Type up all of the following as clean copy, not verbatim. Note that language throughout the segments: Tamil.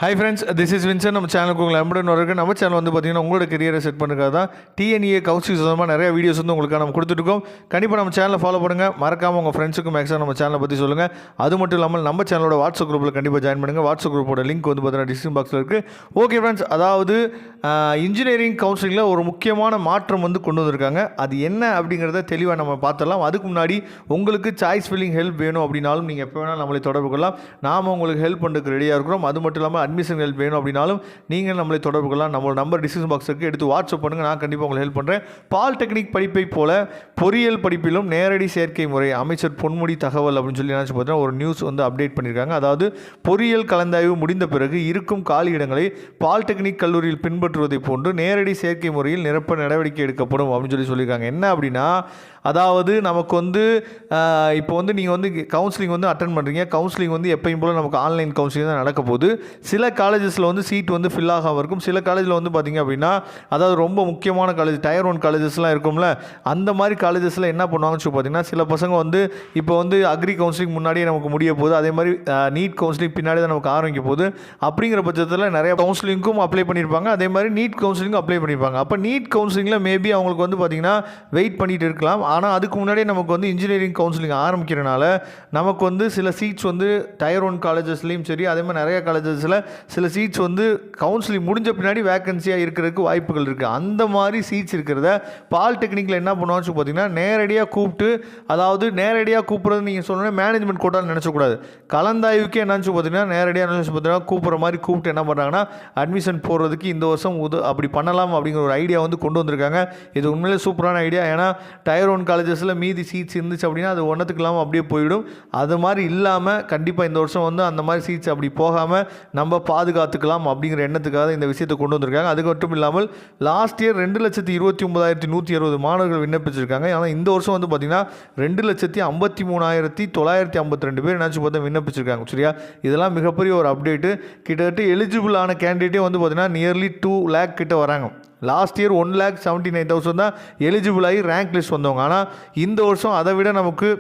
Hi friends, this is Vinson. நம்ம சேனலுக்கு உங்களை அன்புடன் வரக்கு. நம்ம சேனல் வந்து பார்த்தீங்கன்னா உங்களோட கரியரை செட் பண்ணுறதுக்காக தான் டிஎன்ஏ கவுன்சிலிங் சொந்தமாக நிறைய வீடியோஸ் வந்து உங்களுக்கு நம்ம கொடுத்துருக்கோம். கண்டிப்பாக நம்ம சேனலை ஃபாலோ பண்ணுங்கள். மறக்காமல் உங்கள் ஃப்ரெண்ட்ஸுக்கும் மேக்ஸிமம் நம்ம சேனலை பற்றி சொல்லுங்கள். அது மட்டும் இல்லாமல் நம்ம சேனலோட வாட்ஸ்அப் குரூப்பில் கண்டிப்பாக ஜாயின் பண்ணுங்கள். வாட்ஸ்அப் குரூப்போட லிங்க் வந்து பார்த்தீங்கன்னா டிஸ்கிரிப்ஷன் பாக்ஸில் இருக்குது. ஓகே ஃப்ரெண்ட்ஸ், அதாவது இன்ஜினியரிங் கவுன்சிலிங்கில் ஒரு முக்கியமான மாற்றம் வந்து கொண்டு வந்திருக்காங்க. அது என்ன அப்படிங்கிறத தெளிவாக நம்ம பார்த்துடலாம். அதுக்கு முன்னாடி உங்களுக்கு சாய்ஸ் ஃபில்லிங் ஹெல்ப் வேணும் அப்படின்னாலும் நீங்கள் எப்போ வேணாலும் நம்மளை தொடர்பு கொள்ளலாம். நாம் உங்களுக்கு ஹெல்ப் பண்ணுறதுக்கு ரெடியாக இருக்கிறோம். அது மட்டும் இல்லாமல் அட்மிஷன் ஹெல்ப் வேணும் அப்படின்னாலும் நீங்கள் நம்மளை தொடர்பு கொள்ளலாம். நம்மளோட நம்பர் டிஸ்கிரிப்ஷன் பாக்ஸுக்கு எடுத்து வாட்ஸ்அப் பண்ணுங்கள். நான் கண்டிப்பாக உங்களுக்கு ஹெல்ப் பண்ணுறேன். பாலிடெக்னிக் படிப்பை போல பொறியியல் படிப்பிலும் நேரடி சேர்க்கை முறை அமைச்சர் பொன்முடி தகவல் அப்படின்னு சொல்லி நினச்சி பார்த்தீங்கன்னா ஒரு நியூஸ் வந்து அப்டேட் பண்ணியிருக்காங்க. அதாவது பொறியியல் கலந்தாய்வு முடிந்த பிறகு இருக்கும் காலி இடங்களை பாலிடெக்னிக் கல்லூரியில் பின்பற்றுவதை போன்று நேரடி சேர்க்கை முறையில் நிரப்ப நடவடிக்கை எடுக்கப்படும் அப்படின்னு சொல்லியிருக்காங்க. என்ன அப்படின்னா, அதாவது நமக்கு வந்து இப்போ வந்து நீங்கள் வந்து கவுன்சிலிங் வந்து அட்டன் பண்ணுறீங்க. கவுன்சிலிங் வந்து எப்பயும் போல் நமக்கு ஆன்லைன் கவுன்சிலிங் தான் நடக்க போகுது. சில காலேஜஸில் வந்து சீட் வந்து ஃபில் ஆகாமல் இருக்கும். சில காலேஜில் வந்து பார்த்திங்க அப்படின்னா, அதாவது ரொம்ப முக்கியமான காலேஜ், டயர் 1 காலேஜஸ்லாம் இருக்கும்ல, அந்த மாதிரி காலேஜஸில் என்ன பண்ணுவாங்கன்னு சொல்லி பார்த்தீங்கன்னா, சில பசங்க வந்து இப்போ வந்து அக்ரி கவுன்சிலிங் முன்னாடியே நமக்கு முடிய போகுது. அதே மாதிரி நீட் கவுன்சிலிங் பின்னாடி தான் நமக்கு ஆரம்பிக்க போகுது. அப்படிங்கிற பட்சத்தில் நிறைய கவுன்சிலிங்க்கும் அப்ளை பண்ணியிருப்பாங்க. அதே மாதிரி நீட் கவுன்சிலிங்கும் அப்ளை பண்ணியிருப்பாங்க. அப்போ நீட் கவுன்சிலிங்கில் மேபி அவங்களுக்கு வந்து பார்த்திங்கன்னா வெயிட் பண்ணிகிட்டு இருக்கலாம். ஆனால் அதுக்கு முன்னாடியே நமக்கு வந்து இன்ஜினியரிங் கவுன்சிலிங் ஆரம்பிக்கிறனால நமக்கு வந்து சில சீட்ஸ் வந்து டயர் 1 காலேஜஸ்லேயும் சரி, அதே மாதிரி நிறைய காலேஜஸில் சில சீட்ஸ் வந்து கவுன்சிலிங் முடிஞ்ச பின்னாடி வேக்கன்சியாக இருக்கிறதுக்கு வாய்ப்புகள் இருக்குது. அந்த மாதிரி சீட்ஸ் இருக்கிறத பாலிடெக்னிக்கில் என்ன பண்ணுவான்னு பார்த்தீங்கன்னா, நேரடியாக கூப்பிட்டு, அதாவது நேரடியாக கூப்பிட்றது நீங்கள் சொன்னோன்னே மேனேஜ்மெண்ட் கோட்டான்னு நினச்சக்கூடாது. கலந்தாய்வுக்கே என்னன்னு பார்த்தீங்கன்னா நேரடியாக பார்த்தீங்கன்னா கூப்பிட்ற மாதிரி கூப்பிட்டு என்ன பண்ணுறாங்கன்னா அட்மிஷன் போடுறதுக்கு இந்த வருஷம் அப்படி பண்ணலாம் அப்படிங்கிற ஒரு ஐடியா வந்து கொண்டு வந்திருக்காங்க. இது உண்மையிலே சூப்பரான ஐடியா. ஏன்னா டயர் 1 காலேஜஸில் மீதி சீட்ஸ் இருந்துச்சு அப்படின்னா அது ஒன்றத்துக்கு இல்லாமல் அப்படியே போயிடும். அது மாதிரி இல்லாமல் கண்டிப்பாக இந்த வருஷம் வந்து அந்த மாதிரி சீட்ஸ் அப்படி போகாமல் நம்ம பாதுகாத்துக்கலாம் அப்படிங்கிற எண்ணத்துக்காக இந்த விஷயத்தை கொண்டு வந்திருக்காங்க. அது மட்டும் இல்லாமல் லாஸ்ட் இயர் 2,29,160 மாணவர்கள் விண்ணப்பிச்சிருக்காங்க. ஆனால் இந்த வருஷம் வந்து பார்த்திங்கன்னா 2,53,952 பேர் நினச்சி பார்த்தா விண்ணப்பிச்சிருக்காங்க. சரியா, இதெல்லாம் மிகப்பெரிய ஒரு அப்டேட்டு. கிட்டத்தட்ட எலிஜிபிளான கேண்டிடேட்டே வந்து பார்த்திங்கன்னா நியர்லி 2 lakh கிட்ட வராங்க. லாஸ்ட் இயர் 1,79,000 தான் எலிஜிபிள் ஆகி ரேங்க் லிஸ்ட் வந்தவங்க. ஆனால் இந்த வருஷம் அதை விட நமக்கு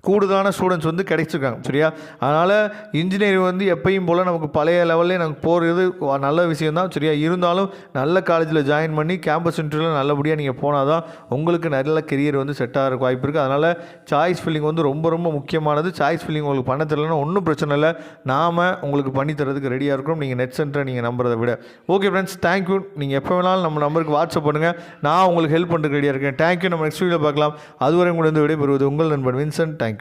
கூடுதலான ஸ்டூடெண்ட்ஸ் வந்து கிடைச்சிருக்காங்க. சரியா, அதனால் இன்ஜினியரிங் வந்து எப்பயும் போல் நமக்கு பழைய லெவல்லே நமக்கு போகிறது நல்ல விஷயந்தான். சரியா, இருந்தாலும் நல்ல காலேஜில் ஜாயின் பண்ணி கேம்பஸ் இன்டர்வியூவில் நல்லபடியாக நீங்கள் போனால் தான் உங்களுக்கு நல்ல கெரியர் வந்து செட் ஆகிறதுக்கு வாய்ப்பு இருக்குது. அதனால் சாய்ஸ் ஃபில்லிங் வந்து ரொம்ப ரொம்ப முக்கியமானது. சாய்ஸ் ஃபில்லிங் உங்களுக்கு பண்ண தெரியலன்னா ஒன்றும் பிரச்சனை இல்லை, நாம் உங்களுக்கு பண்ணித்தரதுக்கு ரெடியாக இருக்கிறோம். நீங்கள் நெட் சென்டரை நீங்கள் நம்புறதை விட. Okay friends, thank you. நீங்கள் எப்போ வேணாலும் நம்ம நம்பருக்கு வாட்ஸ்அப் பண்ணுங்கள். நான் உங்களுக்கு ஹெல்ப் பண்ணுறதுக்கு ரெடியாக இருக்கேன். தேங்க்யூ. நம்ம நெக்ஸ்ட் வீடியோ பார்க்கலாம். அதுவரை உங்களுக்கு விடைபெறுவது உங்கள் நண்பன் வின்சென்ட். தேங்க்யூ.